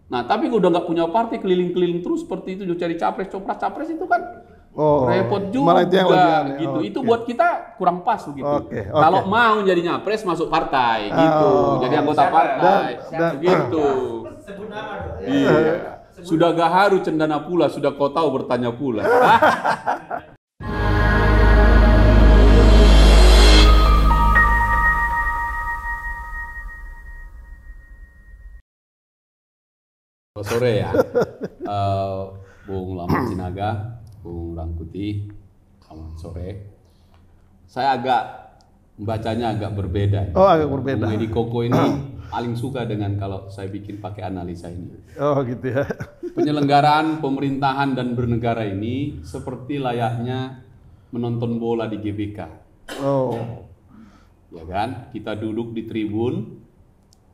Nah, tapi udah nggak punya partai, keliling-keliling terus seperti itu, cari capres, capres itu kan repot juga, malah itu yang lebih aneh. gitu. Itu buat kita kurang pas begitu. Oke. Kalau mau jadi nyapres masuk partai, gitu. Jadi anggota partai, gitu. Sebut nama dong. Iya. Sudah gaharu cendana pula, sudah kau tahu bertanya pula. Sore ya, Bung Lamat Sinaga, Bung Rangkuti, selamat sore. Saya agak membacanya agak berbeda. Oh, agak berbeda. Bung Edi Koko ini paling suka dengan kalau saya bikin pakai analisa ini. Oh gitu ya. Penyelenggaraan pemerintahan dan bernegara ini seperti layaknya menonton bola di GBK. Oh. Ya kan, kita duduk di tribun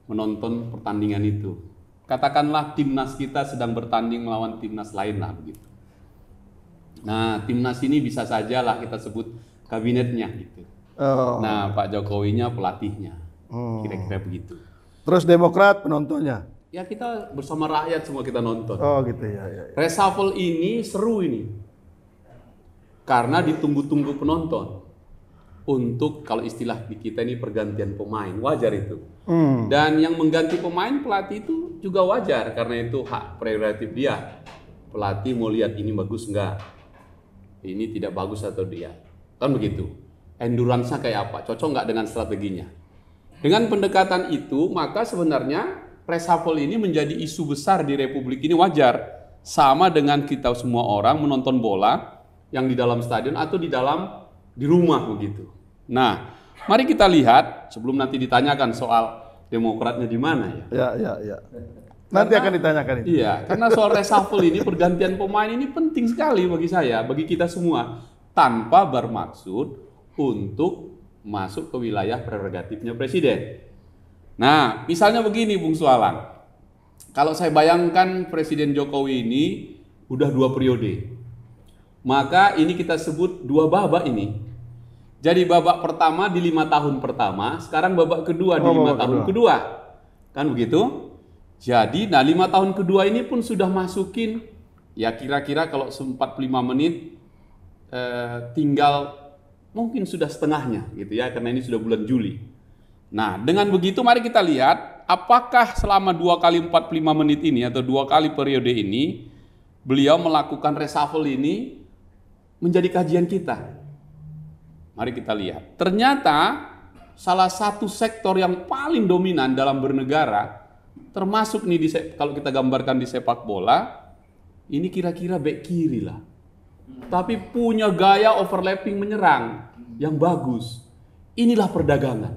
menonton pertandingan itu. Katakanlah timnas kita sedang bertanding melawan timnas lain lah begitu. Nah, timnas ini bisa saja lah kita sebut kabinetnya gitu. Oh. Nah, Pak Jokowinya pelatihnya. Kira-kira begitu. Terus Demokrat penontonnya. Ya kita bersama rakyat semua kita nonton. Oh gitu ya. Reshuffle ini seru ini. Karena ditunggu-tunggu penonton. Untuk kalau istilah di kita ini pergantian pemain, wajar itu. Dan yang mengganti pemain pelatih itu juga wajar karena itu hak prerogatif dia. Pelatih mau lihat ini bagus enggak, ini tidak bagus atau dia, kan begitu. Endurance-nya kayak apa, cocok nggak dengan strateginya. Dengan pendekatan itu maka sebenarnya reshuffle ini menjadi isu besar di Republik ini, wajar. Sama dengan kita semua orang menonton bola yang di dalam stadion atau di rumah begitu. Nah, mari kita lihat sebelum nanti ditanyakan soal Demokratnya di mana ya. Ya. Nanti akan ditanyakan itu. Iya, karena soal reshuffle ini pergantian pemain ini penting sekali bagi saya, bagi kita semua, tanpa bermaksud untuk masuk ke wilayah prerogatifnya presiden. Nah, misalnya begini Bung Sualang. Kalau saya bayangkan Presiden Jokowi ini udah 2 periode. Maka ini kita sebut 2 babak ini. Jadi babak pertama di 5 tahun pertama, sekarang babak kedua di 5 tahun kedua. Kan begitu? Jadi, nah 5 tahun kedua ini pun sudah masukin, ya kira-kira kalau 45 menit, tinggal mungkin sudah setengahnya gitu ya, karena ini sudah bulan Juli. Nah, dengan begitu mari kita lihat, apakah selama 2 kali 45 menit ini atau 2 kali periode ini, beliau melakukan reshuffle ini menjadi kajian kita. Mari kita lihat. Ternyata salah satu sektor yang paling dominan dalam bernegara, termasuk nih kalau kita gambarkan di sepak bola, ini kira-kira bek kiri lah. Tapi punya gaya overlapping menyerang yang bagus. Inilah perdagangan.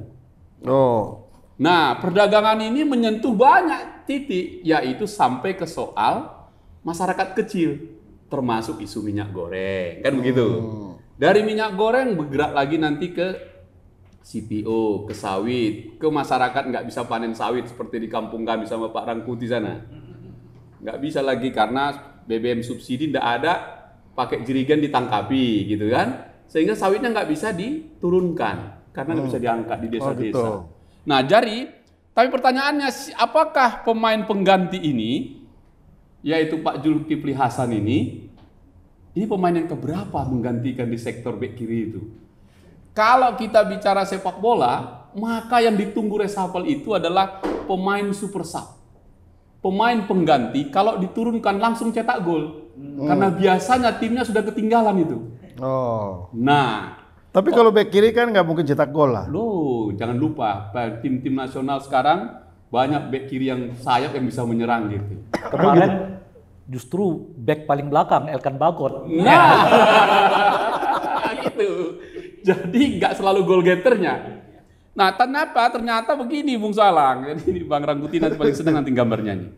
Oh. Nah, perdagangan ini menyentuh banyak titik, yaitu sampai ke soal masyarakat kecil, termasuk isu minyak goreng, kan begitu. Dari minyak goreng bergerak lagi nanti ke CPO, ke sawit, ke masyarakat nggak bisa panen sawit seperti di kampung kami sama Pak Rangkuti sana. Nggak bisa lagi karena BBM subsidi nggak ada, pakai jerigen ditangkapi gitu kan. Sehingga sawitnya nggak bisa diturunkan karena nggak bisa diangkat di desa-desa. Nah, tapi pertanyaannya, apakah pemain pengganti ini, yaitu Pak Zulkifli Hasan ini pemain yang keberapa menggantikan di sektor bek kiri itu? Kalau kita bicara sepak bola, maka yang ditunggu reshuffle itu adalah pemain super sub. Pemain pengganti kalau diturunkan langsung cetak gol. Karena biasanya timnya sudah ketinggalan itu. Oh. Nah, tapi kalau bek kiri kan nggak mungkin cetak gol lah. Loh, jangan lupa tim-tim nasional sekarang banyak bek kiri yang sayap yang bisa menyerang gitu. Kemarin justru bek paling belakang Elkan Bagot. Nah, gitu. Jadi nggak selalu goal getternya. Nah, ternyata begini Bung Salang. Jadi ini Bang Rangkuti nanti paling senang nanti gambarnya nih.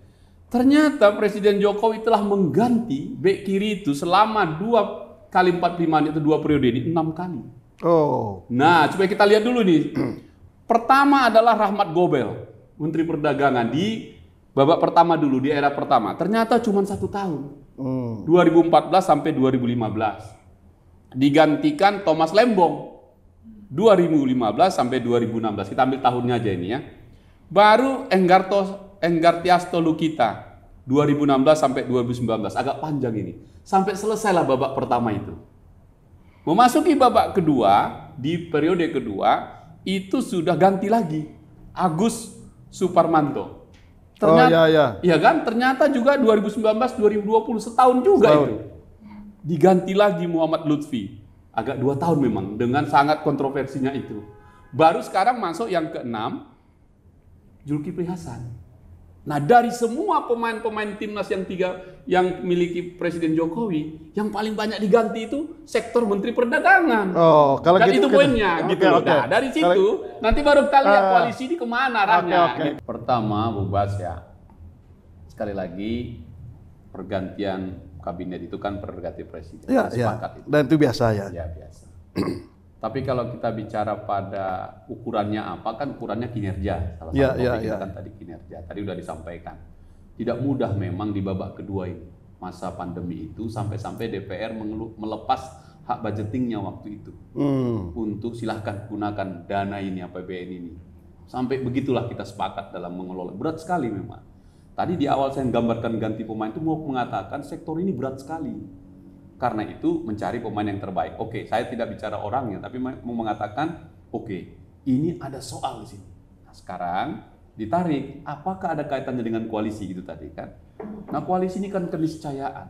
Ternyata Presiden Jokowi telah mengganti bek kiri itu selama 2 kali 45 menit itu 2 periode ini 6 kali. Oh. Nah, coba kita lihat dulu nih. Pertama adalah Rahmat Gobel, Menteri Perdagangan di babak pertama dulu, di era pertama. Ternyata cuma 1 tahun. 2014 sampai 2015. Digantikan Thomas Lembong. 2015 sampai 2016. Kita ambil tahunnya aja ini ya. Baru Enggartiasto Lukita 2016 sampai 2019, agak panjang ini. Sampai selesailah babak pertama itu. Memasuki babak kedua, di periode kedua, itu sudah ganti lagi. Agus Suparmanto. Ternyata, iya kan? Ternyata juga 2019-2020, setahun juga itu. Diganti lagi Muhammad Lutfi. Agak 2 tahun memang, dengan sangat kontroversinya itu. Baru sekarang masuk yang ke-6, Zulkifli Hasan. Nah, dari semua pemain-pemain timnas yang miliki Presiden Jokowi, yang paling banyak diganti itu sektor Menteri Perdagangan. Oh, kalau dan gitu itu poinnya, gitu loh. Nah, dari situ nanti baru kita lihat koalisi ini kemana arahnya. Pertama, Bu Bas ya, sekali lagi pergantian kabinet itu kan prerogatif Presiden. Iya, Sepakat itu. Dan itu biasa ya. Ya biasa. Tapi kalau kita bicara pada ukurannya apa, kan ukurannya kinerja. Salah satu topik kita kan tadi kinerja. Tadi udah disampaikan. Tidak mudah memang di babak kedua ini, masa pandemi itu, sampai-sampai DPR melepas hak budgetingnya waktu itu. Untuk silahkan gunakan dana ini, APBN ini. Sampai begitulah kita sepakat dalam mengelola. Berat sekali memang. Tadi di awal saya gambarkan ganti pemain itu mau mengatakan sektor ini berat sekali. Karena itu mencari pemain yang terbaik. Oke, saya tidak bicara orangnya, tapi mau mengatakan, oke, ini ada soal di sini. Nah, sekarang ditarik, apakah ada kaitannya dengan koalisi gitu tadi kan? Nah, koalisi ini kan keniscayaan.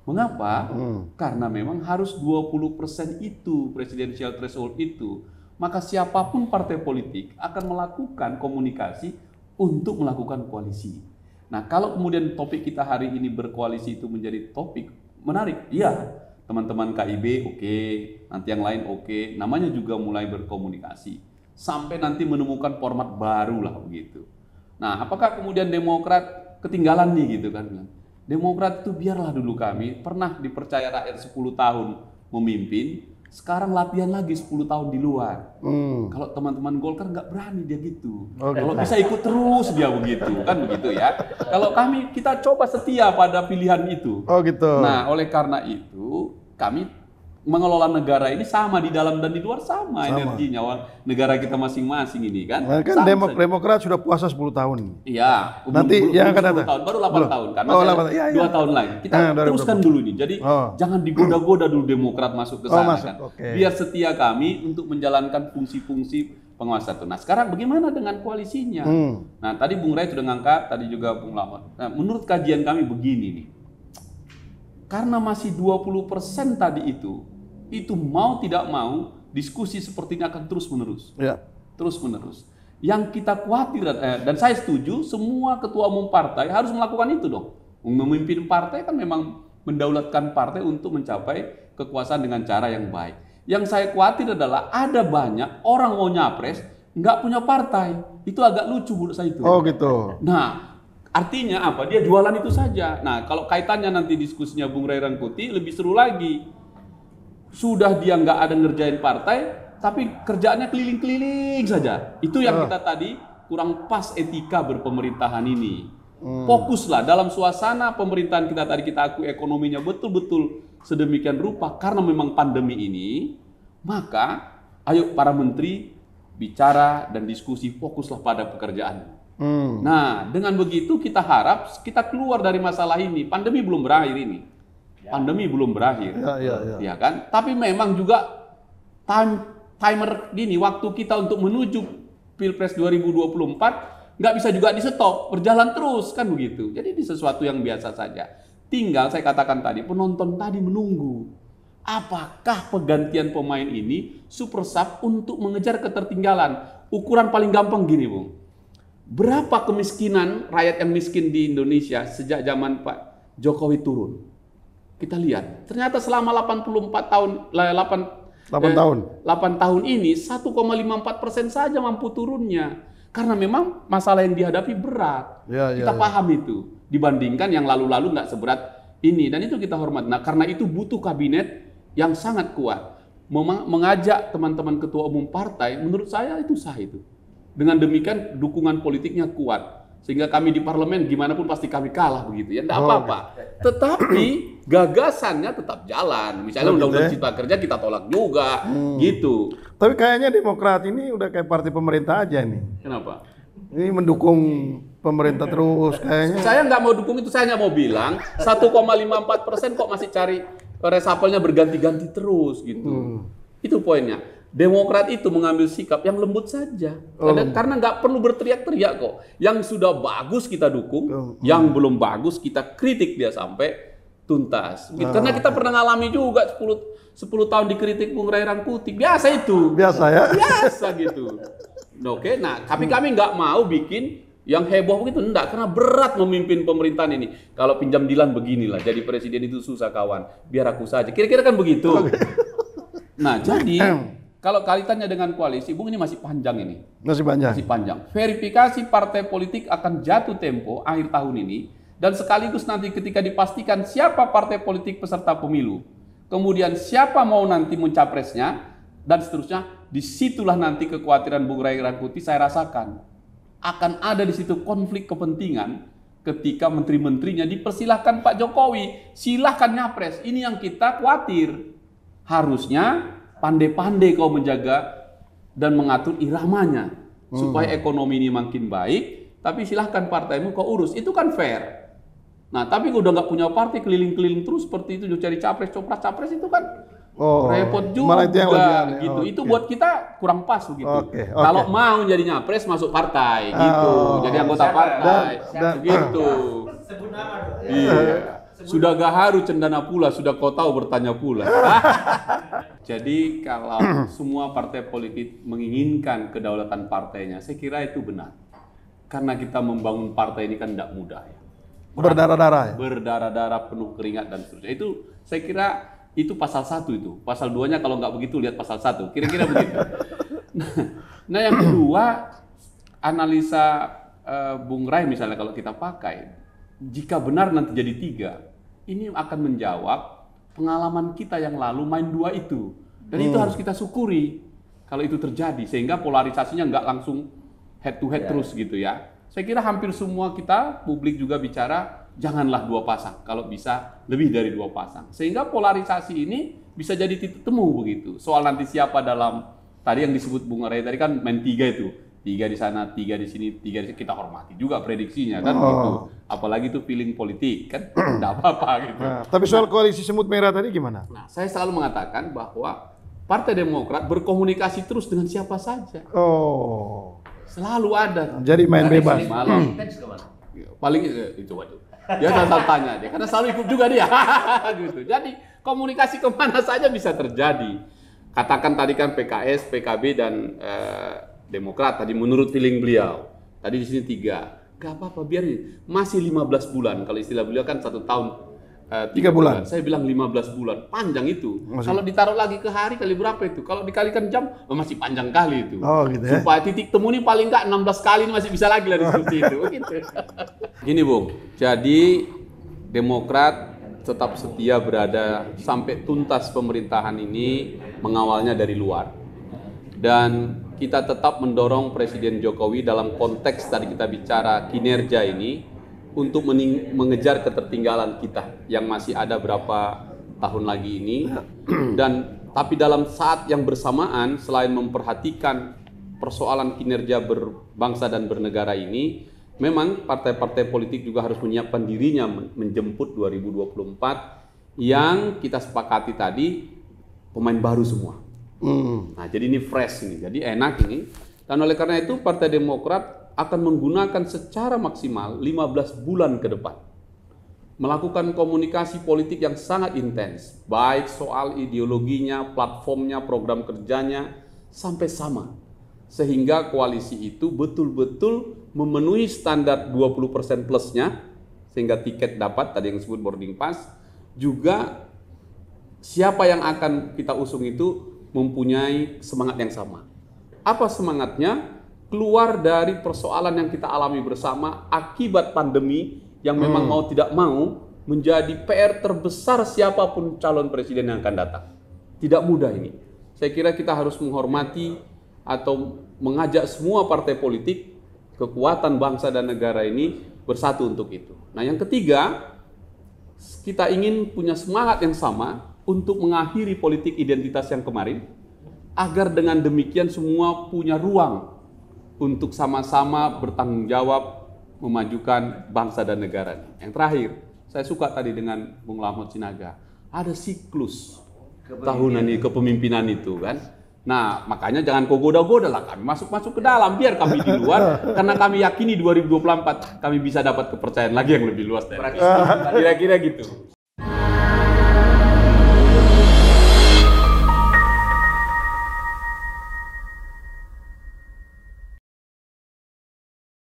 Mengapa? Karena memang harus 20% itu, presidensial threshold itu. Maka siapapun partai politik akan melakukan komunikasi untuk melakukan koalisi. Nah, kalau kemudian topik kita hari ini berkoalisi itu menjadi topik menarik, iya, teman-teman KIB oke, nanti yang lain oke, namanya juga mulai berkomunikasi sampai nanti menemukan format baru lah begitu. Nah, apakah kemudian Demokrat ketinggalan nih gitu kan? Demokrat itu biarlah dulu kami pernah dipercaya rakyat 10 tahun memimpin, sekarang latihan lagi 10 tahun di luar. Kalau teman-teman Golkar nggak berani dia gitu. Kalau bisa ikut terus dia begitu, kan begitu ya. Kalau kami, kita coba setia pada pilihan itu. Oh gitu. Nah, oleh karena itu kami mengelola negara ini sama di dalam dan di luar sama. Energinya. Negara kita masing-masing ini kan. Nah, kan Demokrat sudah puasa 10 tahun. Iya. Nanti yang akan datang. Tahun, baru 8 tahun. Karena 2 tahun lagi. Kita teruskan dulu ini. Jadi jangan digoda-goda dulu Demokrat masuk ke sana. Kan. Biar setia kami untuk menjalankan fungsi-fungsi penguasa itu. Nah, sekarang bagaimana dengan koalisinya? Nah, tadi Bung Ray sudah ngangkat, tadi juga Bung Lamat. Nah, menurut kajian kami begini nih. Karena masih 20% tadi itu mau tidak mau diskusi seperti ini akan terus-menerus. Ya. Terus-menerus. Yang kita khawatir, dan saya setuju, semua ketua umum partai harus melakukan itu dong. Memimpin partai kan memang mendaulatkan partai untuk mencapai kekuasaan dengan cara yang baik. Yang saya khawatir adalah ada banyak orang mau nyapres, nggak punya partai. Itu agak lucu menurut saya itu. Oh gitu. Nah, artinya apa? Dia jualan itu saja. Nah, kalau kaitannya nanti diskusinya Bung Ray Rangkuti, lebih seru lagi. Sudah dia nggak ada ngerjain partai, tapi kerjaannya keliling-keliling saja. Itu yang kita tadi kurang pas etika berpemerintahan ini. Fokuslah dalam suasana pemerintahan kita tadi, kita akui ekonominya betul-betul sedemikian rupa karena memang pandemi ini, maka ayo para menteri bicara dan diskusi, fokuslah pada pekerjaan. Nah, dengan begitu kita harap kita keluar dari masalah ini. Pandemi belum berakhir ini. Pandemi belum berakhir, ya kan? Tapi memang juga timer gini, waktu kita untuk menuju Pilpres 2024 nggak bisa juga di stop, berjalan terus kan begitu. Jadi ini sesuatu yang biasa saja. Tinggal saya katakan tadi, penonton tadi menunggu. Apakah pergantian pemain ini super sub untuk mengejar ketertinggalan? Ukuran paling gampang gini, Bung. Berapa kemiskinan rakyat yang miskin di Indonesia sejak zaman Pak Jokowi turun? Kita lihat, ternyata selama 84 tahun, 8 tahun ini 1,54% saja mampu turunnya. Karena memang masalah yang dihadapi berat. Kita paham itu. Dibandingkan yang lalu-lalu nggak seberat ini. Dan itu kita hormat. Nah, karena itu butuh kabinet yang sangat kuat. Mengajak teman-teman ketua umum partai, menurut saya itu sah itu. Dengan demikian dukungan politiknya kuat. Sehingga kami di parlemen gimana pun pasti kami kalah begitu ya. Enggak apa-apa. Tetapi gagasannya tetap jalan. Misalnya undang-undang cipta kerja kita tolak juga gitu. Tapi kayaknya Demokrat ini udah kayak partai pemerintah aja nih. Kenapa? Ini mendukung pemerintah terus kayaknya. Saya nggak mau dukung itu, saya hanya mau bilang 1,54% kok masih cari reshuffle-nya berganti-ganti terus gitu. Itu poinnya. Demokrat itu mengambil sikap yang lembut saja. Karena nggak perlu berteriak-teriak kok. Yang sudah bagus kita dukung, yang belum bagus kita kritik dia sampai tuntas. Gitu. Karena kita pernah ngalami juga 10 tahun dikritik Bung Ray Rangkuti. Biasa itu. Biasa ya. Biasa gitu. Oke, nah tapi kami nggak mau bikin yang heboh begitu, enggak, karena berat memimpin pemerintahan ini. Kalau pinjam Dilan beginilah, jadi presiden itu susah kawan, biar aku saja. Kira-kira kan begitu. Nah, jadi kalau kaitannya dengan koalisi, Bung, ini masih panjang ini. Masih banyak. Masih panjang. Verifikasi partai politik akan jatuh tempo akhir tahun ini, dan sekaligus nanti ketika dipastikan siapa partai politik peserta pemilu, kemudian siapa mau nanti mencapresnya, dan seterusnya, disitulah nanti kekhawatiran Bung Ray Rangkuti saya rasakan. Akan ada di situ konflik kepentingan ketika menteri-menterinya dipersilahkan Pak Jokowi, silahkan nyapres. Ini yang kita khawatir. Harusnya pandai-pandai kau menjaga dan mengatur iramanya supaya ekonomi ini makin baik, tapi silahkan partaimu kau urus. Itu kan fair. Nah, tapi udah nggak punya partai keliling-keliling terus seperti itu, cari capres, capres itu kan repot juga itu yang gitu. Itu buat kita kurang pas begitu. Kalau mau jadi nyapres masuk partai gitu. Jadi anggota partai gitu. Iya. Sudah gak haru cendana pula, sudah kau tahu bertanya pula. Jadi kalau semua partai politik menginginkan kedaulatan partainya, saya kira itu benar. Karena kita membangun partai ini kan tidak mudah ya. Berdarah-darah ya? Berdarah-darah, penuh keringat dan seterusnya. Itu saya kira itu pasal 1 itu. Pasal 2-nya kalau nggak begitu lihat pasal 1. Kira-kira begitu. Nah yang kedua, analisa Bung Ray misalnya kalau kita pakai, jika benar nanti jadi 3, ini akan menjawab pengalaman kita yang lalu main 2 itu. Dan itu harus kita syukuri kalau itu terjadi. Sehingga polarisasinya nggak langsung head to head terus gitu ya. Saya kira hampir semua kita, publik juga bicara, janganlah 2 pasang. Kalau bisa lebih dari 2 pasang. Sehingga polarisasi ini bisa jadi titik temu begitu. Soal nanti siapa dalam, tadi yang disebut Bung Ray tadi kan main 3 itu. 3 di sana, 3 di sini, 3 di sini, kita hormati juga prediksinya kan gitu. Apalagi itu feeling politik kan, tidak apa-apa gitu. Nah, tapi soal koalisi semut merah tadi gimana? Nah, saya selalu mengatakan bahwa Partai Demokrat berkomunikasi terus dengan siapa saja. Selalu ada. Jadi main bebas. Malam. Paling itu waduh. Dia asal tanya dia, karena selalu ikut juga dia. Gitu. Jadi komunikasi kemana saja bisa terjadi. Katakan tadi kan PKS, PKB dan Demokrat tadi menurut feeling beliau. Tadi di sini 3. Gak apa-apa, biarin. Masih 15 bulan. Kalau istilah beliau kan 1 tahun 3 bulan. Saya bilang 15 bulan. Panjang itu. Kalau ditaruh lagi ke hari kali berapa itu? Kalau dikalikan jam masih panjang kali itu. Gitu ya? Supaya titik temu ini paling enggak 16 kali ini masih bisa lagi lah diskusi itu. Gitu. Gini Bung. Jadi Demokrat tetap setia berada sampai tuntas pemerintahan ini, mengawalnya dari luar. Dan kita tetap mendorong Presiden Jokowi dalam konteks tadi kita bicara kinerja ini untuk mengejar ketertinggalan kita yang masih ada berapa tahun lagi ini. Dan tapi dalam saat yang bersamaan, selain memperhatikan persoalan kinerja berbangsa dan bernegara ini, memang partai-partai politik juga harus menyiapkan dirinya menjemput 2024 yang kita sepakati tadi pemain baru semua. Nah, jadi ini fresh ini, jadi enak ini. Dan oleh karena itu Partai Demokrat akan menggunakan secara maksimal 15 bulan ke depan melakukan komunikasi politik yang sangat intens, baik soal ideologinya, platformnya, program kerjanya, sampai sama. Sehingga koalisi itu betul-betul memenuhi standar 20% plusnya, sehingga tiket dapat, tadi yang disebut boarding pass, juga siapa yang akan kita usung itu mempunyai semangat yang sama. Apa semangatnya? Keluar dari persoalan yang kita alami bersama akibat pandemi yang memang mau tidak mau menjadi PR terbesar siapapun calon presiden yang akan datang. Tidak mudah ini. Saya kira kita harus menghormati atau mengajak semua partai politik, kekuatan bangsa dan negara ini bersatu untuk itu. Nah, yang ketiga, kita ingin punya semangat yang sama untuk mengakhiri politik identitas yang kemarin, agar dengan demikian semua punya ruang untuk sama-sama bertanggung jawab memajukan bangsa dan negara. Yang terakhir, saya suka tadi dengan Bung Lahmud Sinaga. Ada siklus tahunan ini kepemimpinan itu kan. Nah, makanya jangan kau goda-goda lah kami masuk ke dalam, biar kami di luar, karena kami yakini 2024 kami bisa dapat kepercayaan lagi yang lebih luas dari itu. Kira-kira gitu.